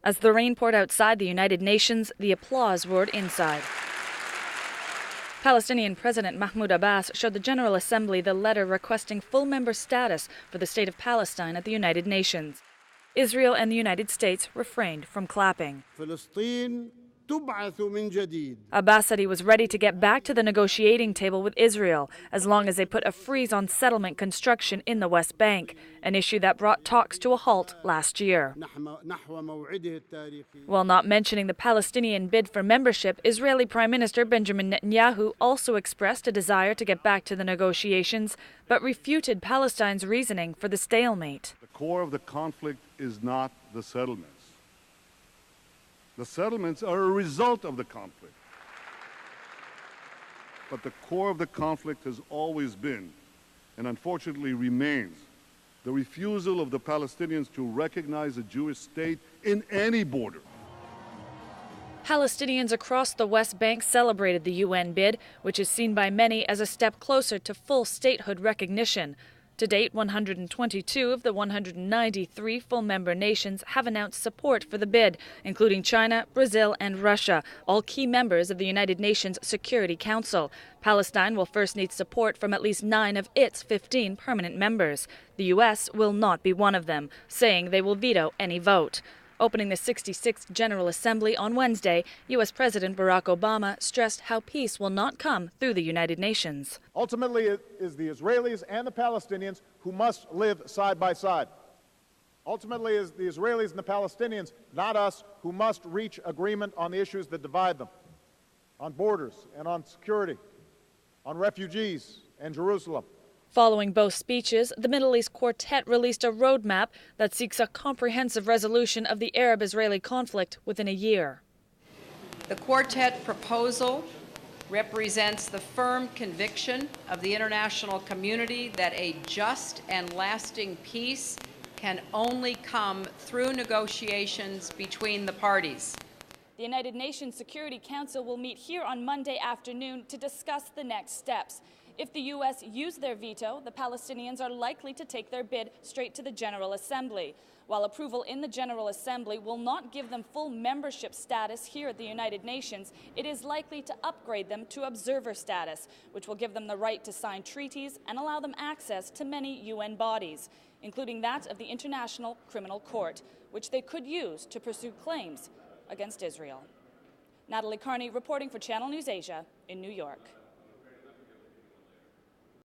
As the rain poured outside the United Nations, the applause roared inside. Palestinian President Mahmoud Abbas showed the General Assembly the letter requesting full member status for the state of Palestine at the United Nations. Israel and the United States refrained from clapping. Abbas said he was ready to get back to the negotiating table with Israel as long as they put a freeze on settlement construction in the West Bank, an issue that brought talks to a halt last year. While not mentioning the Palestinian bid for membership, Israeli Prime Minister Benjamin Netanyahu also expressed a desire to get back to the negotiations, but refuted Palestine's reasoning for the stalemate. The core of the conflict is not the settlements. The settlements are a result of the conflict. But the core of the conflict has always been, and unfortunately remains, the refusal of the Palestinians to recognize a Jewish state in any border. Palestinians across the West Bank celebrated the UN bid, which is seen by many as a step closer to full statehood recognition. To date, 122 of the 193 full member nations have announced support for the bid, including China, Brazil, and Russia, all key members of the United Nations Security Council. Palestine will first need support from at least 9 of its 15 permanent members. The U.S. will not be one of them, saying they will veto any vote. Opening the 66th General Assembly on Wednesday, U.S. President Barack Obama stressed how peace will not come through the United Nations. Ultimately, it is the Israelis and the Palestinians who must live side by side. Ultimately, it is the Israelis and the Palestinians, not us, who must reach agreement on the issues that divide them, on borders and on security, on refugees and Jerusalem. Following both speeches, the Middle East Quartet released a roadmap that seeks a comprehensive resolution of the Arab-Israeli conflict within a year. The Quartet proposal represents the firm conviction of the international community that a just and lasting peace can only come through negotiations between the parties. The United Nations Security Council will meet here on Monday afternoon to discuss the next steps. If the U.S. use their veto, the Palestinians are likely to take their bid straight to the General Assembly. While approval in the General Assembly will not give them full membership status here at the United Nations, it is likely to upgrade them to observer status, which will give them the right to sign treaties and allow them access to many UN bodies, including that of the International Criminal Court, which they could use to pursue claims against Israel. Natalie Carney reporting for Channel News Asia in New York.